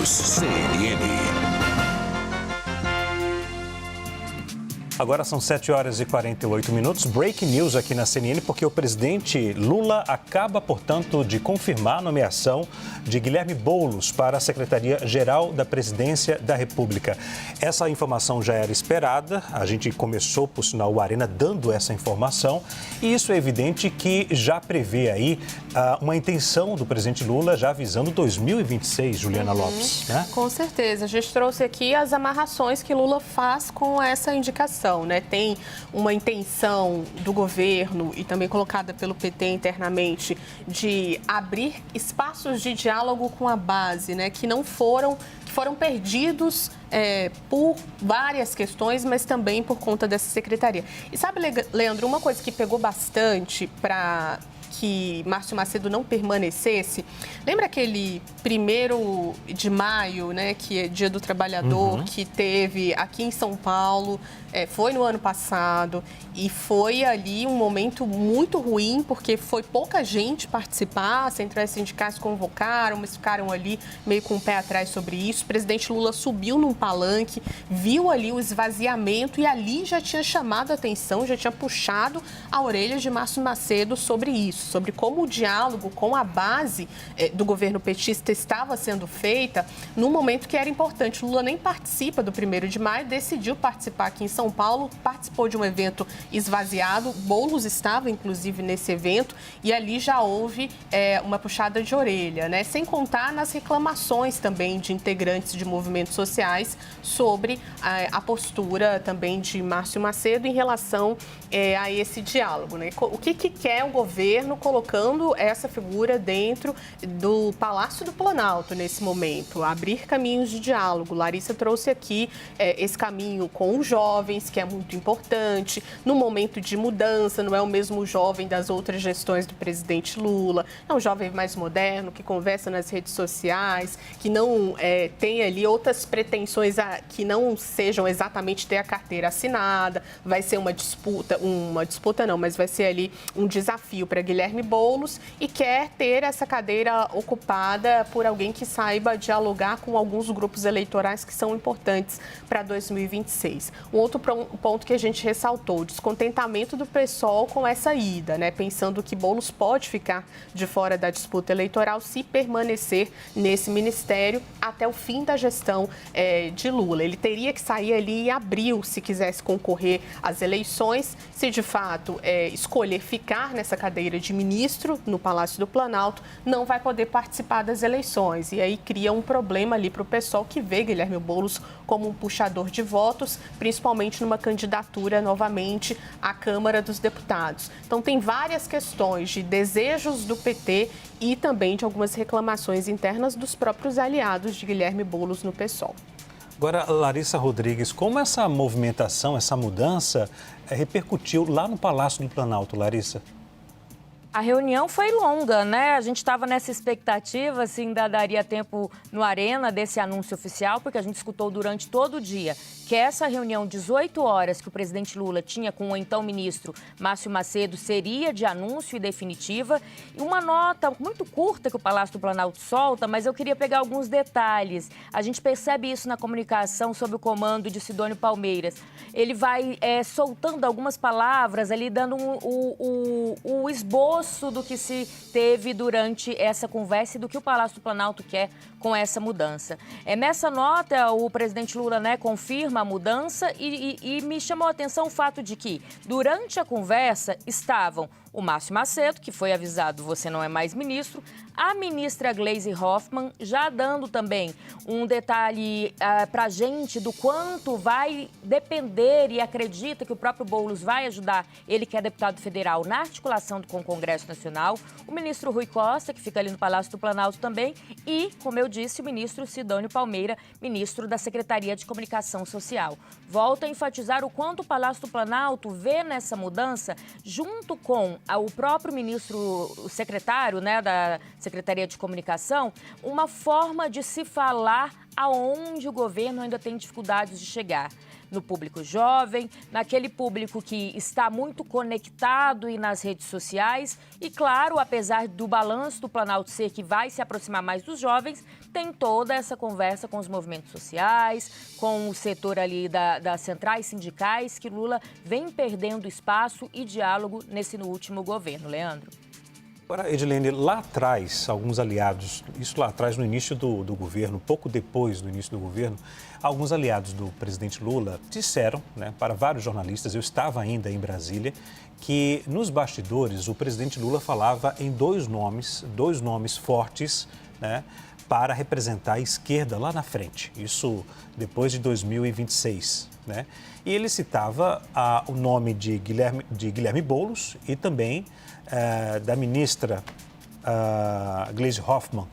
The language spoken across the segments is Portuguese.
News CNN. Agora são 7h48. Breaking news aqui na CNN, porque o presidente Lula acaba, portanto, de confirmar a nomeação de Guilherme Boulos para a Secretaria-Geral da Presidência da República. Essa informação já era esperada, a gente começou, por sinal, o Arena dando essa informação, e isso é evidente que já prevê aí uma intenção do presidente Lula já visando 2026, Juliana Lopes, né? Com certeza. A gente trouxe aqui as amarrações que Lula faz com essa indicação. Né? Tem uma intenção do governo e também colocada pelo PT internamente de abrir espaços de diálogo com a base, né? Que foram perdidos por várias questões, mas também por conta dessa secretaria. E sabe, Leandro, uma coisa que pegou bastante para que Márcio Macedo não permanecesse, lembra aquele 1º de maio, né, que é Dia do Trabalhador, que teve aqui em São Paulo, foi no ano passado, e foi ali um momento muito ruim, porque foi pouca gente participar, as centrais sindicais convocaram, mas ficaram ali meio com o pé atrás sobre isso. O presidente Lula subiu num palanque, viu ali o esvaziamento e ali já tinha chamado a atenção, já tinha puxado a orelha de Márcio Macedo sobre isso, sobre como o diálogo com a base do governo petista estava sendo feita num momento que era importante. Lula nem participa do 1º de maio, decidiu participar aqui em São Paulo, participou de um evento esvaziado, Boulos estava, inclusive, nesse evento, e ali já houve uma puxada de orelha, né? Sem contar nas reclamações também de integrantes de movimentos sociais sobre a postura também de Márcio Macedo em relação a esse diálogo, né? O que quer o governo colocando essa figura dentro do Palácio do Planalto nesse momento? Abrir caminhos de diálogo. Larissa trouxe aqui esse caminho com os jovens, que é muito importante, no momento de mudança, não é o mesmo jovem das outras gestões do presidente Lula, é um jovem mais moderno, que conversa nas redes sociais, que não tem ali outras pretensões que não sejam exatamente ter a carteira assinada, vai ser uma disputa não, mas vai ser ali um desafio para Guilherme Boulos e quer ter essa cadeira ocupada por alguém que saiba dialogar com alguns grupos eleitorais que são importantes para 2026. Um outro ponto que a gente ressaltou, o descontentamento do PSOL com essa ida, né? Pensando que Boulos pode ficar de fora da disputa eleitoral se permanecer nesse ministério até o fim da gestão de Lula. Ele teria que sair ali em abril se quisesse concorrer às eleições, se de fato escolher ficar nessa cadeira de ministro no Palácio do Planalto, não vai poder participar das eleições. E aí cria um problema ali para o PSOL, que vê Guilherme Boulos como um puxador de votos, principalmente numa candidatura novamente à Câmara dos Deputados. Então tem várias questões de desejos do PT e também de algumas reclamações internas dos próprios aliados de Guilherme Boulos no PSOL. Agora, Larissa Rodrigues, como essa movimentação, essa mudança repercutiu lá no Palácio do Planalto, Larissa? A reunião foi longa, né? A gente estava nessa expectativa, se ainda daria tempo no Arena desse anúncio oficial, porque a gente escutou durante todo o dia que essa reunião, 18 horas, que o presidente Lula tinha com o então ministro Márcio Macedo, seria de anúncio e definitiva. E uma nota muito curta que o Palácio do Planalto solta, mas eu queria pegar alguns detalhes. A gente percebe isso na comunicação sob o comando de Sidônio Palmeiras. Ele vai soltando algumas palavras ali, dando o esboço do que se teve durante essa conversa e do que o Palácio do Planalto quer com essa mudança. Nessa nota, o presidente Lula, confirma a mudança e me chamou a atenção o fato de que, durante a conversa, estavam o Márcio Macedo, que foi avisado, você não é mais ministro, a ministra Gleisi Hoffmann, já dando também um detalhe para a gente do quanto vai depender e acredita que o próprio Boulos vai ajudar, ele que é deputado federal, na articulação com o Congresso Nacional, o ministro Rui Costa, que fica ali no Palácio do Planalto também, e, como eu disse, o ministro Sidônio Palmeira, ministro da Secretaria de Comunicação Social. Volto a enfatizar o quanto o Palácio do Planalto vê nessa mudança, junto com o próprio ministro, o secretário da Secretaria de Comunicação, uma forma de se falar aonde o governo ainda tem dificuldades de chegar. No público jovem, naquele público que está muito conectado e nas redes sociais. E, claro, apesar do balanço do Planalto ser que vai se aproximar mais dos jovens, tem toda essa conversa com os movimentos sociais, com o setor ali das centrais sindicais, que Lula vem perdendo espaço e diálogo no último governo. Leandro. Agora, Edilene, lá atrás, alguns aliados, isso lá atrás no início do governo, pouco depois do início do governo, alguns aliados do presidente Lula disseram, para vários jornalistas, eu estava ainda em Brasília, que nos bastidores o presidente Lula falava em dois nomes fortes, para representar a esquerda lá na frente, isso depois de 2026, E ele citava o nome de Guilherme Boulos e também da ministra Gleisi Hoffmann,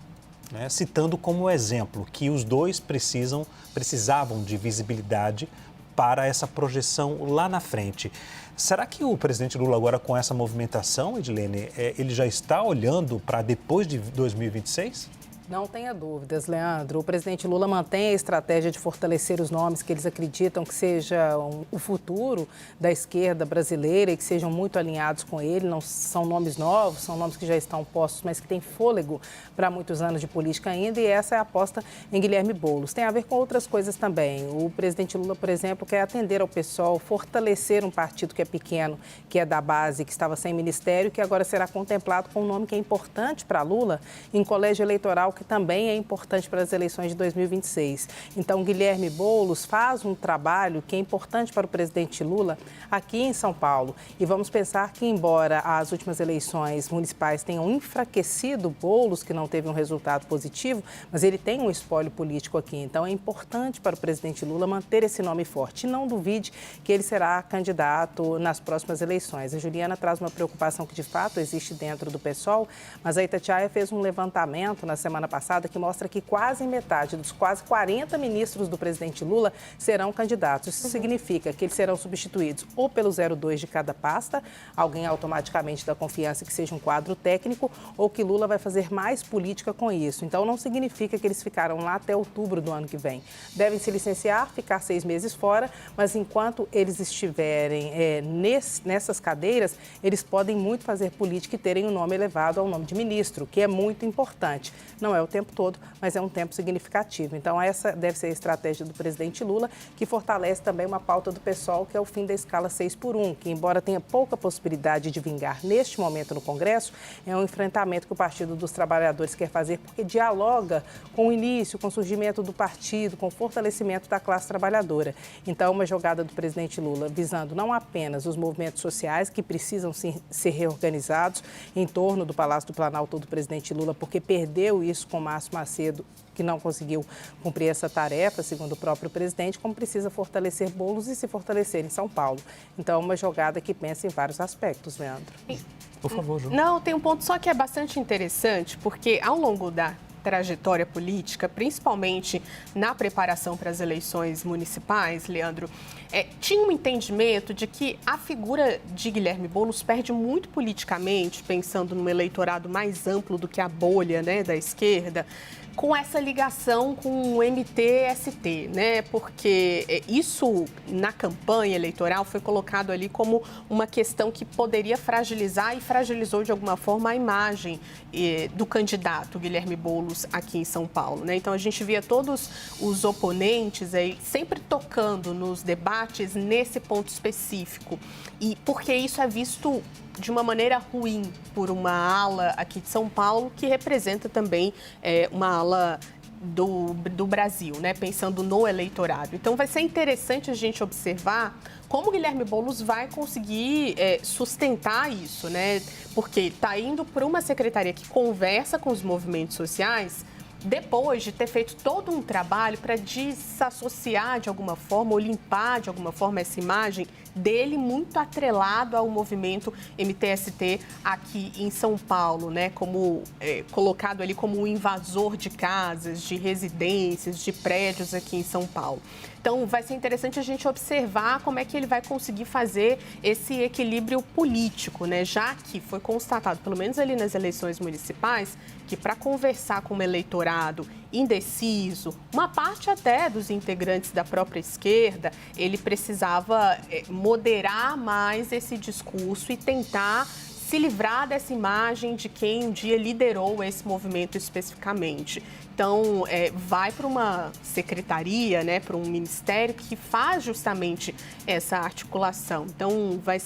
citando como exemplo que os dois precisavam de visibilidade para essa projeção lá na frente. Será que o presidente Lula agora com essa movimentação, Edilene, ele já está olhando para depois de 2026? Não tenha dúvidas, Leandro. O presidente Lula mantém a estratégia de fortalecer os nomes que eles acreditam que sejam o futuro da esquerda brasileira e que sejam muito alinhados com ele. Não são nomes novos, são nomes que já estão postos, mas que têm fôlego para muitos anos de política ainda. E essa é a aposta em Guilherme Boulos. Tem a ver com outras coisas também. O presidente Lula, por exemplo, quer atender ao pessoal, fortalecer um partido que é pequeno, que é da base, que estava sem ministério, que agora será contemplado com um nome que é importante para Lula em colégio eleitoral, que também é importante para as eleições de 2026. Então, Guilherme Boulos faz um trabalho que é importante para o presidente Lula aqui em São Paulo. E vamos pensar que, embora as últimas eleições municipais tenham enfraquecido Boulos, que não teve um resultado positivo, mas ele tem um espólio político aqui. Então, é importante para o presidente Lula manter esse nome forte. E não duvide que ele será candidato nas próximas eleições. A Juliana traz uma preocupação que, de fato, existe dentro do PSOL, mas a Itatiaia fez um levantamento na semana passada que mostra que quase metade dos quase 40 ministros do presidente Lula serão candidatos. Isso significa que eles serão substituídos ou pelo 02 de cada pasta, alguém automaticamente da confiança que seja um quadro técnico, ou que Lula vai fazer mais política com isso. Então, não significa que eles ficaram lá até outubro do ano que vem. Devem se licenciar, ficar 6 meses fora, mas enquanto eles estiverem nessas cadeiras, eles podem muito fazer política e terem um nome elevado ao nome de ministro, que é muito importante. Não é o tempo todo, mas é um tempo significativo. Então, essa deve ser a estratégia do presidente Lula, que fortalece também uma pauta do PSOL, que é o fim da escala 6x1, que, embora tenha pouca possibilidade de vingar neste momento no Congresso, é um enfrentamento que o Partido dos Trabalhadores quer fazer, porque dialoga com o início, com o surgimento do partido, com o fortalecimento da classe trabalhadora. Então, uma jogada do presidente Lula visando não apenas os movimentos sociais, que precisam ser reorganizados em torno do Palácio do Planalto do presidente Lula, porque perdeu isso com Márcio Macedo, que não conseguiu cumprir essa tarefa, segundo o próprio presidente, como precisa fortalecer Boulos e se fortalecer em São Paulo. Então, é uma jogada que pensa em vários aspectos, Leandro. Por favor, Ju. Não, tem um ponto só que é bastante interessante, porque ao longo da trajetória política, principalmente na preparação para as eleições municipais, Leandro, tinha um entendimento de que a figura de Guilherme Boulos perde muito politicamente, pensando num eleitorado mais amplo do que a bolha, da esquerda, com essa ligação com o MTST, Porque isso, na campanha eleitoral, foi colocado ali como uma questão que poderia fragilizar e fragilizou, de alguma forma, a imagem do candidato Guilherme Boulos aqui em São Paulo, Então, a gente via todos os oponentes aí sempre tocando nos debates nesse ponto específico. E porque isso é visto de uma maneira ruim por uma ala aqui de São Paulo, que representa também uma ala do Brasil, pensando no eleitorado. Então, vai ser interessante a gente observar como o Guilherme Boulos vai conseguir sustentar isso, Porque está indo para uma secretaria que conversa com os movimentos sociais, depois de ter feito todo um trabalho para desassociar de alguma forma ou limpar de alguma forma essa imagem dele muito atrelado ao movimento MTST aqui em São Paulo, como colocado ali como um invasor de casas, de residências, de prédios aqui em São Paulo. Então, vai ser interessante a gente observar como é que ele vai conseguir fazer esse equilíbrio político, Já que foi constatado, pelo menos ali nas eleições municipais, que para conversar com o eleitorado considerado indeciso, uma parte até dos integrantes da própria esquerda, ele precisava moderar mais esse discurso e tentar se livrar dessa imagem de quem um dia liderou esse movimento especificamente. Então, vai para uma secretaria, né, para um ministério que faz justamente essa articulação. Então, vai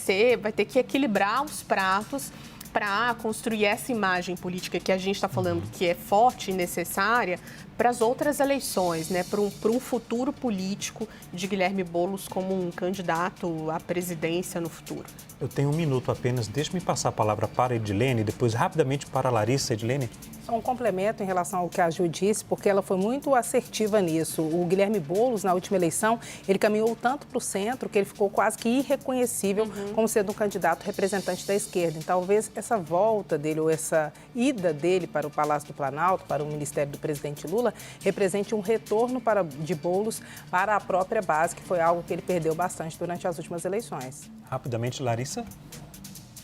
ter que equilibrar os pratos para construir essa imagem política que a gente está falando que é forte e necessária para as outras eleições, né? Para um futuro político de Guilherme Boulos como um candidato à presidência no futuro. Eu tenho 1 minuto apenas. Deixe-me passar a palavra para a Edilene, depois rapidamente para a Larissa. Edilene. Só um complemento em relação ao que a Ju disse, porque ela foi muito assertiva nisso. O Guilherme Boulos, na última eleição, ele caminhou tanto para o centro que ele ficou quase que irreconhecível como sendo um candidato representante da esquerda. Então, talvez essa volta dele ou essa ida dele para o Palácio do Planalto, para o Ministério do presidente Lula, represente um retorno de Boulos para a própria base, que foi algo que ele perdeu bastante durante as últimas eleições. Rapidamente, Larissa.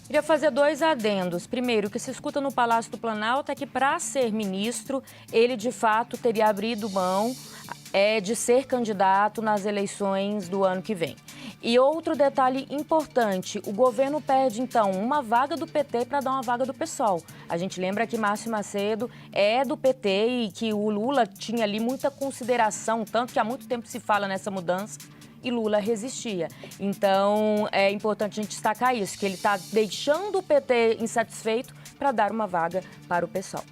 Queria fazer 2 adendos. Primeiro, o que se escuta no Palácio do Planalto é que, para ser ministro, ele, de fato, teria abrido mão de ser candidato nas eleições do ano que vem. E outro detalhe importante, o governo perde, então, uma vaga do PT para dar uma vaga do PSOL. A gente lembra que Márcio Macedo é do PT e que o Lula tinha ali muita consideração, tanto que há muito tempo se fala nessa mudança, e Lula resistia. Então, é importante a gente destacar isso, que ele está deixando o PT insatisfeito para dar uma vaga para o PSOL.